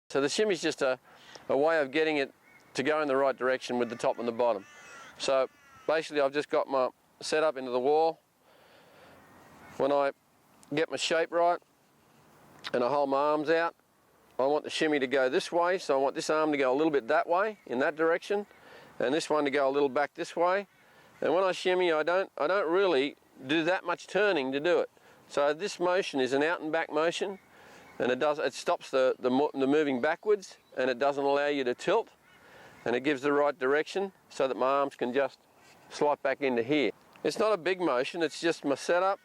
So the shimmy is just a way of getting it to go in the right direction with the top and the bottom. So basically I've just got my setup into the wall. When I get my shape right and I hold my arms out, I want the shimmy to go this way, so I want this arm to go a little bit that way, in that direction, and this one to go a little back this way. And when I shimmy, I don't really do that much turning to do it. So this motion is an out and back motion, and it stops the moving backwards, and it doesn't allow you to tilt, and it gives the right direction so that my arms can just slide back into here. It's not a big motion, it's just my setup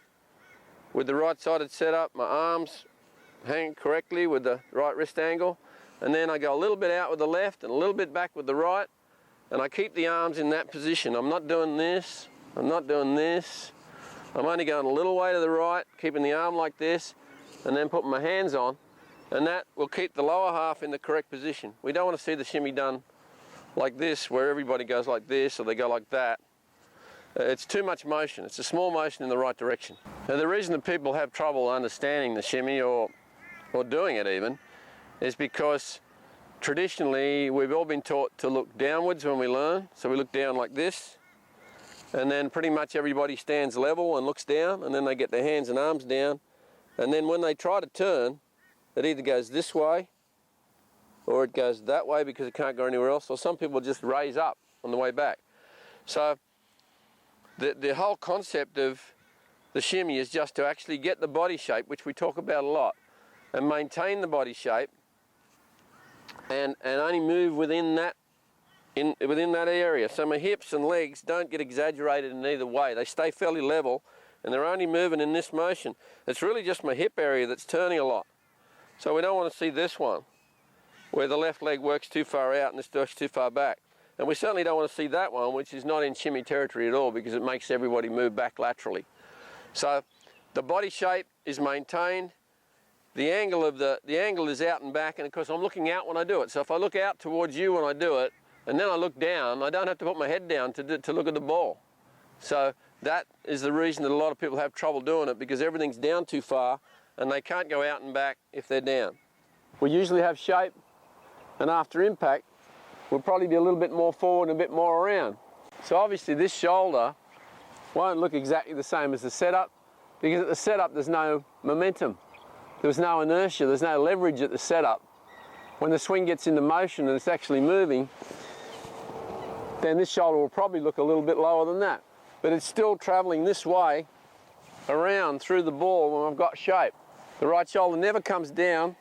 with the right-sided setup, my arms hang correctly with the right wrist angle, and then I go a little bit out with the left and a little bit back with the right, and I keep the arms in that position. I'm not doing this, I'm not doing this. I'm only going a little way to the right, keeping the arm like this, and then putting my hands on, and that will keep the lower half in the correct position. We don't want to see the shimmy done like this, where everybody goes like this, or they go like that. It's too much motion. It's a small motion in the right direction. Now, the reason that people have trouble understanding the shimmy or doing it even is because traditionally we've all been taught to look downwards when we learn. So we look down like this, and then pretty much everybody stands level and looks down, and then they get their hands and arms down, and then when they try to turn, it either goes this way or it goes that way because it can't go anywhere else, or some people just raise up on the way back. So the whole concept of the shimmy is just to actually get the body shape, which we talk about a lot, and maintain the body shape, and only move within that area. So my hips and legs don't get exaggerated in either way. They stay fairly level, and they're only moving in this motion. It's really just my hip area that's turning a lot. So we don't want to see this one, where the left leg works too far out and this works too far back. And we certainly don't want to see that one, which is not in shimmy territory at all, because it makes everybody move back laterally. So the body shape is maintained. The angle is out and back, and of course I'm looking out when I do it. So if I look out towards you when I do it, and then I look down, I don't have to put my head down to look at the ball. So that is the reason that a lot of people have trouble doing it, because everything's down too far and they can't go out and back if they're down. We usually have shape, and after impact we'll probably be a little bit more forward and a bit more around. So obviously this shoulder won't look exactly the same as the setup, because at the setup there's no momentum, there's no inertia, there's no leverage at the setup. When the swing gets into motion and it's actually moving, then this shoulder will probably look a little bit lower than that. But it's still traveling this way around through the ball when I've got shape. The right shoulder never comes down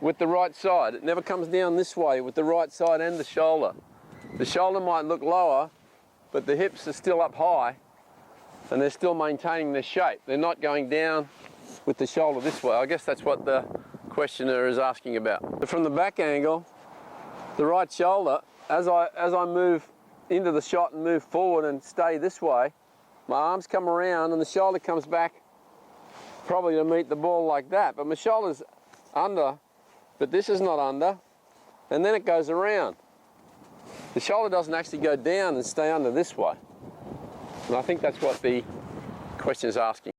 with the right side. It never comes down this way with the right side and the shoulder. The shoulder might look lower, but the hips are still up high and they're still maintaining their shape. They're not going down with the shoulder this way. I guess that's what the questioner is asking about. But from the back angle, the right shoulder, as I move into the shot and move forward and stay this way, my arms come around and the shoulder comes back probably to meet the ball like that. But my shoulder's under, but this is not under, and then it goes around. The shoulder doesn't actually go down and stay under this way. And I think that's what the question is asking.